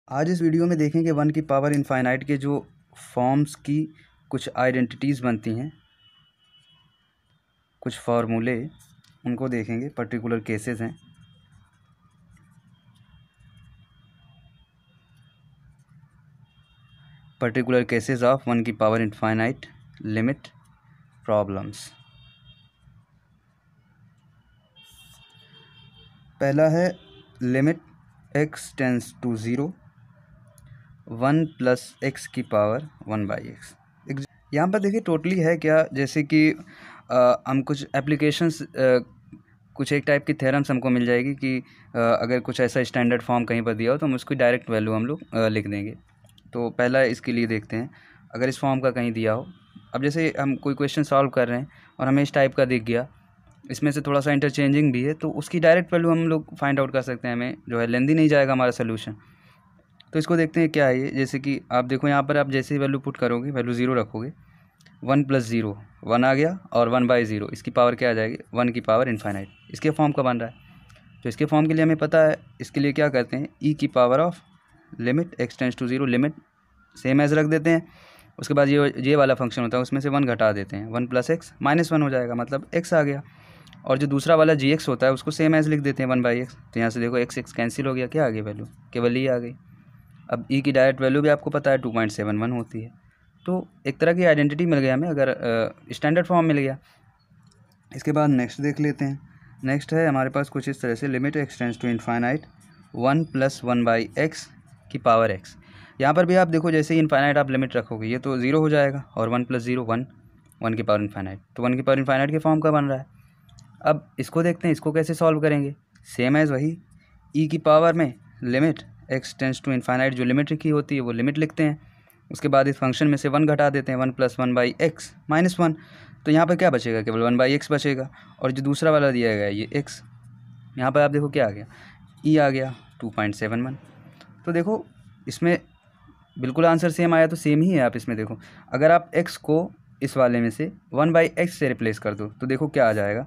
आज इस वीडियो में देखेंगे वन की पावर इनफाइनाइट के जो फॉर्म्स की कुछ आइडेंटिटीज़ बनती हैं, कुछ फार्मूले, उनको देखेंगे। पर्टिकुलर केसेस हैं। पर्टिकुलर केसेस ऑफ वन की पावर इनफाइनाइट लिमिट प्रॉब्लम्स। पहला है limit x tends to 0 1 plus x की पावर 1/x। यहाँ पर देखिए टोटली है क्या, जैसे कि हम कुछ एप्लीकेशंस, कुछ एक टाइप की थ्योरम्स हमको मिल जाएगी कि अगर कुछ ऐसा स्टैंडर्ड फॉर्म कहीं पर दिया हो तो हम उसकी डायरेक्ट वैल्यू हम लोग लिख देंगे। तो पहला इसके लिए देखते हैं, अगर इस फॉर्म का कहीं दिया हो। अब जैसे हम कोई क्वेश्चन सॉल्व कर रहे हैं और हमें इस टाइप का दिख गया, इसमें से थोड़ा सा इंटरचेंजिंग भी है, तो उसकी डायरेक्ट वैल्यू हम लोग फाइंड आउट कर सकते हैं। हमें जो है लेंदी नहीं जाएगा हमारा सोल्यूशन। तो इसको देखते हैं क्या है ये। जैसे कि आप देखो यहाँ पर, आप जैसे ही वैल्यू पुट करोगे, वैल्यू 0 रखोगे, 1 प्लस 0 1 आ गया, और 1/0 इसकी पावर क्या आ जाएगी, 1 की पावर इनफाइनाइट। इसके फॉर्म का बन रहा है, तो इसके फॉर्म के लिए हमें पता है। इसके लिए क्या करते हैं, ई की power of limit x tends to 0, limit same as रख देते हैं। उसके बाद ये वाला फंक्शन होता है, उसमें से 1 घटा देते हैं, 1 प्लस एक्स -1 हो जाएगा, मतलब x आ गया। और जो दूसरा वाला gx होता है उसको सेम एज लिख देते हैं 1/x। तो यहाँ से देखो x कैंसिल हो गया, क्या आ गई वैल्यू, केवल ये आ गई। अब ई की डायरेक्ट वैल्यू भी आपको पता है 2.71 होती है। तो एक तरह की आइडेंटिटी मिल गया हमें, अगर स्टैंडर्ड फॉर्म मिल गया। इसके बाद नेक्स्ट देख लेते हैं। नेक्स्ट है हमारे पास कुछ इस तरह से, limit x tends to infinite 1 plus 1/x की पावर x। यहाँ पर भी आप देखो, जैसे ही इनफाइनाइट आप लिमिट रखोगे, ये तो 0 हो जाएगा, और 1 प्लस 0 1, 1 की पावर इनफाइनाइट। तो 1 की पावर इनफाइनाइट के फॉर्म का बन रहा है। अब इसको देखते हैं, इसको कैसे सॉल्व करेंगे। सेम एज वही, ई की पावर में limit x tends to infinite, जो लिमिट की होती है वो लिमिट लिखते हैं। उसके बाद इस फंक्शन में से 1 घटा देते हैं, 1 प्लस 1/x -1। तो यहाँ पर क्या बचेगा, केवल 1/x बचेगा। और जो दूसरा वाला दिया गया है ये x, यहाँ पर आप देखो क्या आ गया, e आ गया 2.71। तो देखो इसमें बिल्कुल आंसर सेम आया, तो सेम ही है। आप इसमें देखो, अगर आप x को इस वाले में से 1/x से रिप्लेस कर दो तो देखो क्या आ जाएगा।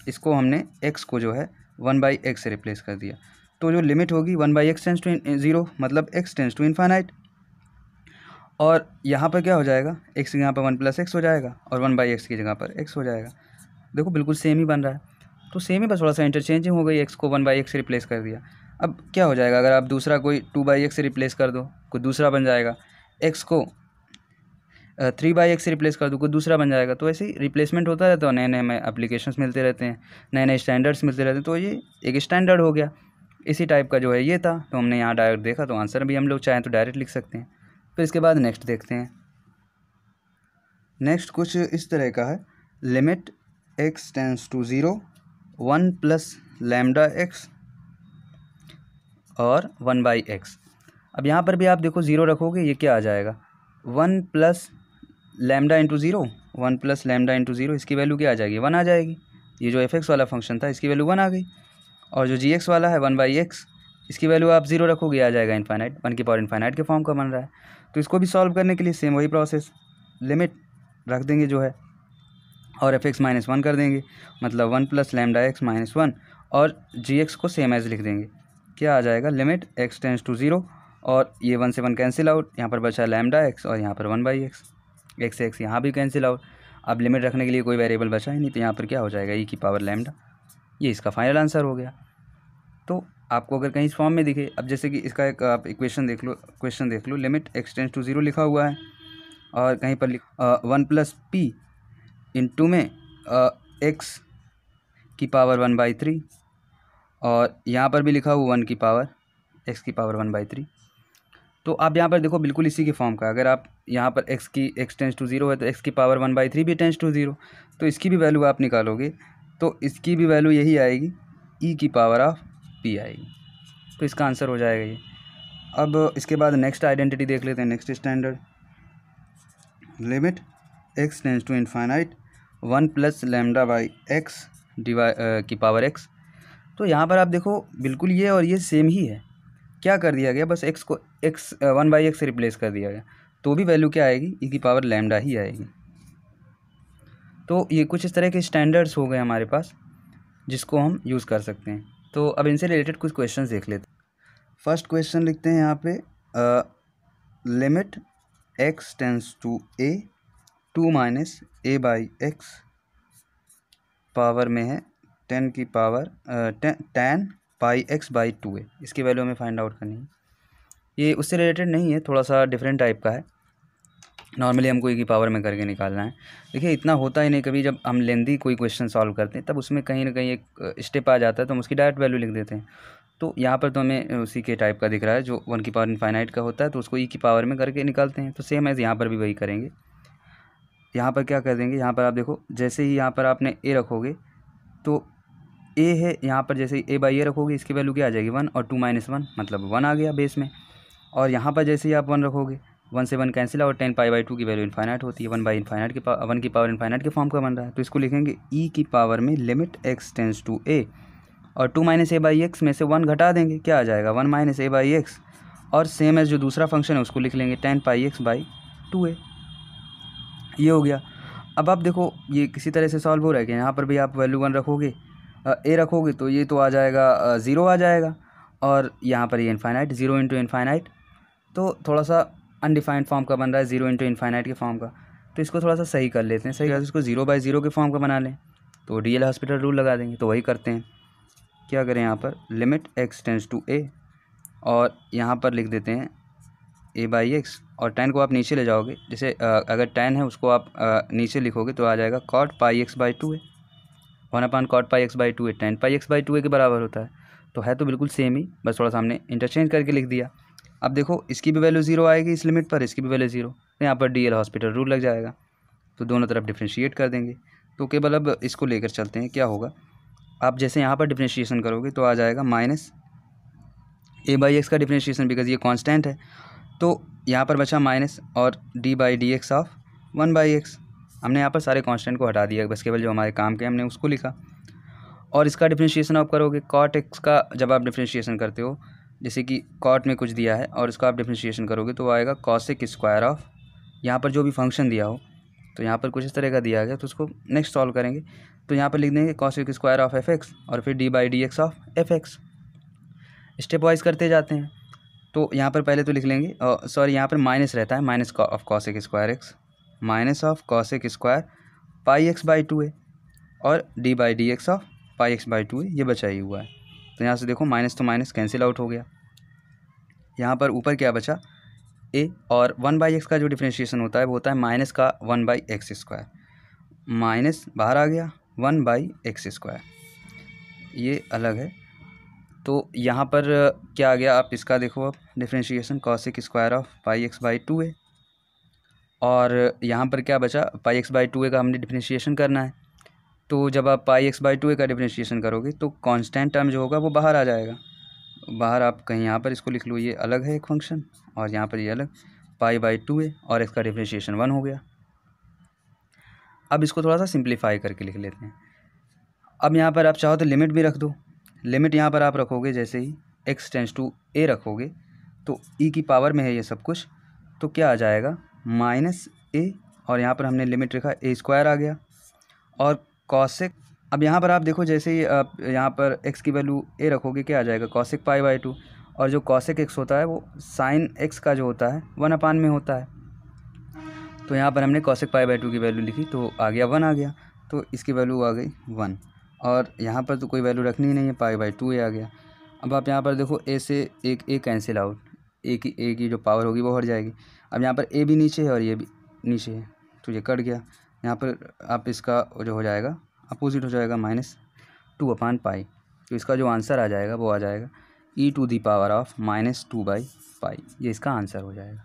इसको हमने x को जो है 1/x से रिप्लेस कर दिया, तो जो लिमिट होगी 1/x टेंस टू 0, मतलब x टेंस टू इनफाइनाइट। और यहाँ पर क्या हो जाएगा, x की जगह पर 1 प्लस एक्स हो जाएगा, और 1/x की जगह पर x हो जाएगा। देखो बिल्कुल सेम ही बन रहा है। तो सेम ही, बस थोड़ा सा इंटरचेंजिंग हो गई, x को 1/x से रिप्लेस कर दिया। अब क्या हो जाएगा, अगर आप दूसरा कोई 2/x से रिप्लेस कर दो, कोई दूसरा बन जाएगा। x को 3/x से रिप्लेस कर दो, कोई दूसरा बन जाएगा। तो ऐसे ही रिप्लेसमेंट होता रहता है, नए नए हमें एप्लीकेशंस मिलते रहते हैं, नए नए स्टैंडर्ड्स मिलते रहते हैं। तो ये एक स्टैंडर्ड हो गया। इसी टाइप का जो है ये था, तो हमने यहाँ डायरेक्ट देखा, तो आंसर भी हम लोग चाहें तो डायरेक्ट लिख सकते हैं। फिर इसके बाद नेक्स्ट देखते हैं। नेक्स्ट कुछ इस तरह का है, limit x tends to 0 1 plus lambda x और 1/x। अब यहाँ पर भी आप देखो 0 रखोगे, ये क्या आ जाएगा, 1 plus lambda into 0, 1 plus lambda into 0, इसकी वैल्यू क्या आ जाएगी, 1 आ जाएगी। ये जो fx वाला फंक्शन था इसकी वैल्यू 1 आ गई। और जो gx वाला है 1/x, इसकी वैल्यू आप 0 रखोगे, आ जाएगा इनफाइनाइट, 1 की पावर इनफाइनाइट के फॉर्म का बन रहा है। तो इसको भी सॉल्व करने के लिए सेम वही प्रोसेस, लिमिट रख देंगे जो है, और fx -1 कर देंगे, मतलब 1 प्लस लैम्डा एक्स -1, और gx को सेम एज लिख देंगे। क्या आ जाएगा, लिमिट x टेंस टू 0, और ये 1 से 1 कैंसिल आउट, यहाँ पर बचा लैम्डा एक्स, और यहाँ पर 1/x, एक्स एक्स यहाँ भी कैंसिल आउट। अब लिमिट रखने के लिए कोई वेरिएबल बचा ही नहीं, तो यहाँ पर क्या हो जाएगा, ई की पावर लैम्डा। ये इसका फाइनल आंसर हो गया। तो आपको अगर कहीं इस फॉर्म में दिखे, अब जैसे कि इसका एक आप इक्वेशन देख लो, क्वेश्चन देख लो, लिमिट x टेंस टू 0 लिखा हुआ है, और कहीं पर 1 प्लस p इंटू में x की पावर 1/3, और यहाँ पर भी लिखा हुआ 1 की पावर x की पावर 1/3। तो आप यहाँ पर देखो बिल्कुल इसी के फॉर्म का, अगर आप यहाँ पर x टेंस टू 0 है, तो x की पावर 1/3 भी टेंस टू 0, तो इसकी भी वैल्यू आप निकालोगे तो इसकी भी वैल्यू यही आएगी, e की पावर ऑफ p आएगी। तो इसका आंसर हो जाएगा ये। अब इसके बाद नेक्स्ट आइडेंटिटी देख लेते हैं, next standard, limit x tends to infinite 1 plus lambda by x की पावर x। तो यहाँ पर आप देखो बिल्कुल ये और ये सेम ही है। क्या कर दिया गया, बस x को 1/x से रिप्लेस कर दिया गया, तो भी वैल्यू क्या आएगी, ई की पावर लैम्डा ही आएगी। तो ये कुछ इस तरह के स्टैंडर्ड्स हो गए हमारे पास, जिसको हम यूज़ कर सकते हैं। तो अब इनसे रिलेटेड कुछ क्वेश्चंस देख लेते हैं। फर्स्ट क्वेश्चन लिखते हैं यहाँ पे, limit x tends to a 2 minus a by x power में है 10 की power 10 pi x by 2a, इसकी वैल्यू हमें फाइंड आउट करनी है। ये उससे रिलेटेड नहीं है, थोड़ा सा डिफरेंट टाइप का है। नॉर्मली हमको e की पावर में करके निकालना है। देखिए इतना होता ही नहीं, कभी जब हम लेंदी कोई क्वेश्चन सॉल्व करते हैं तब उसमें कहीं ना कहीं एक स्टेप आ जाता है तो हम उसकी डायरेक्ट वैल्यू लिख देते हैं। तो यहाँ पर तो हमें उसी के टाइप का दिख रहा है, जो 1 की पावर इनफाइनाइट का होता है तो उसको e की पावर में करके निकालते हैं। तो सेम एज यहाँ पर भी वही करेंगे। यहाँ पर क्या कर देंगे, यहाँ पर आप देखो जैसे ही यहाँ पर आपने a रखोगे तो a है, यहाँ पर जैसे ही a बाई ए रखोगे इसकी वैल्यू क्या आ जाएगी 1, और 2 माइनस 1 मतलब 1 आ गया बेस में। और यहाँ पर जैसे ही आप 1 रखोगे 1 से 1 कैंसिल, और 10 पाई बाई 2 की वैल्यू इनफाइनाइट होती है, 1 बाई इनफाइनाइट के 1 की पावर इनफाइनाइट के फॉर्म का बन रहा है। तो इसको लिखेंगे e की पावर में limit x tends to a, और 2 माइनस ए बाई एक्स में से 1 घटा देंगे, क्या आ जाएगा 1 माइनस ए बाई एक्स, और सेम एज जो दूसरा फंक्शन है उसको लिख लेंगे 10 पाई एक्स बाई 2a। ये हो गया। अब आप देखो ये किसी तरह से सॉल्व हो रहा है कि यहाँ पर भी आप वैल्यू 1 रखोगे, ए रखोगे तो ये तो आ जाएगा 0 आ जाएगा, और यहाँ पर ये इनफाइनाइट 0 इंटू इनफाइनाइट, तो थोड़ा सा अनडिफाइंड फॉर्म का बन रहा है 0 इंटू इनफाइनाइट के फॉर्म का। तो इसको थोड़ा सा सही कर लेते हैं, सही करके इसको 0 बाई 0 के फॉर्म का बना लें, तो डी एल हॉस्पिटल रूल लगा देंगे। तो वही करते हैं, क्या करें यहाँ पर limit x tends to a, और यहाँ पर लिख देते हैं a बाई एक्स, और 10 को आप नीचे ले जाओगे, जैसे अगर 10 है उसको आप नीचे लिखोगे तो आ जाएगा cot pi x by 2a, 1 upon cot pi x by 2a 10 pi x by 2a के बराबर होता है। तो है तो बिल्कुल सेम ही, बस थोड़ा सा हमने इंटरचेंज करके लिख दिया। अब देखो इसकी भी वैल्यू 0 आएगी इस लिमिट पर, इसकी भी वैल्यू 0, तो यहाँ पर डी एल हॉस्पिटल रूल लग जाएगा। तो दोनों तरफ डिफ्रेंशिएट कर देंगे। तो केवल अब इसको लेकर चलते हैं, क्या होगा, आप जैसे यहाँ पर डिफ्रेंशिएशन करोगे तो आ जाएगा माइनस ए बाई एक्स का डिफ्रेंशिएशन, बिकॉज ये कांस्टेंट है, तो यहाँ पर बचा माइनस और D by D x of 1 by x. हमने यहाँ पर सारे कांस्टेंट को हटा दिया, बस केवल जो हमारे काम के हमने उसको लिखा। और इसका डिफ्रेंशिएशन आप करोगे, कॉट एक्स का जब आप डिफ्रेंशिएशन करते हो, जैसे कि कॉट में कुछ दिया है और इसका आप डिफ्रेंशिएशन करोगे तो आएगा कॉसेक स्क्वायर ऑफ, यहाँ पर जो भी फंक्शन दिया हो, तो यहाँ पर कुछ इस तरह का दिया गया, तो उसको नेक्स्ट सॉल्व करेंगे। तो यहाँ पर लिख देंगे cosec square of F x, और फिर D by D x of F x. Step wise करते जाते हैं। तो यहाँ पर पहले तो लिख लेंगे, सॉरी यहाँ पर माइनस रहता है, minus of cosec square x, minus of cosec square pi x by 2a, और D by D x of pi x by 2a, ये बचा ही हुआ है। तो यहाँ से देखो माइनस तो माइनस कैंसिल आउट हो गया। यहाँ पर ऊपर क्या बचा a, और 1 बाई एक्स का जो डिफ्रेंशिएशन होता है वो होता है माइनस का 1 बाई एक्स स्क्वायर, माइनस बाहर आ गया 1 बाई एक्स स्क्वायर, ये अलग है। तो यहाँ पर क्या आ गया, आप इसका देखो अब differentiation cosec square of pi x by 2a, और यहाँ पर क्या बचा पाई एक्स बाई 2a का हमने डिफ्रेंशिएशन करना है। तो जब आप पाई एक्स बाई 2a का डिफ्रेंशिएशन करोगे तो कांस्टेंट टर्म जो होगा वो बाहर आ जाएगा। बाहर आप कहीं यहाँ पर इसको लिख लो, ये अलग है एक फंक्शन, और यहाँ पर ये अलग, पाई बाई 2a, और इसका डिफ्रेंशिएशन 1 हो गया। अब इसको थोड़ा सा सिंप्लीफाई करके लिख लेते हैं। अब यहाँ पर आप चाहो तो लिमिट भी रख दो। लिमिट यहाँ पर आप रखोगे, जैसे ही x टेंस टू a रखोगे तो e की पावर में है ये सब कुछ, तो क्या आ जाएगा माइनस a, और यहाँ पर हमने लिमिट रखा a स्क्वायर आ गया, और कॉसेक। अब यहाँ पर आप देखो जैसे ही आप यहाँ पर x की वैल्यू a रखोगे, क्या आ जाएगा कॉसेक पाई बाई 2, और जो कॉसेक x होता है वो साइन x का जो होता है 1 अपान में होता है। तो यहाँ पर हमने कॉसेक पाई बाई 2 की वैल्यू लिखी तो आ गया 1 आ गया, तो इसकी वैल्यू आ गई 1, और यहाँ पर तो कोई वैल्यू रखनी ही नहीं है, पाई बाई 2a आ गया। अब आप यहाँ पर देखो a से एक a कैंसिल आउट, a की जो पावर होगी वो हट जाएगी। अब यहाँ पर a भी नीचे है और ये भी नीचे है, तो ये कट गया। यहाँ पर आप इसका जो हो जाएगा अपोजिट हो जाएगा -2 अपान पाई, तो इसका जो आंसर आ जाएगा वो आ जाएगा e to the power of -2 by pi, ये इसका आंसर हो जाएगा।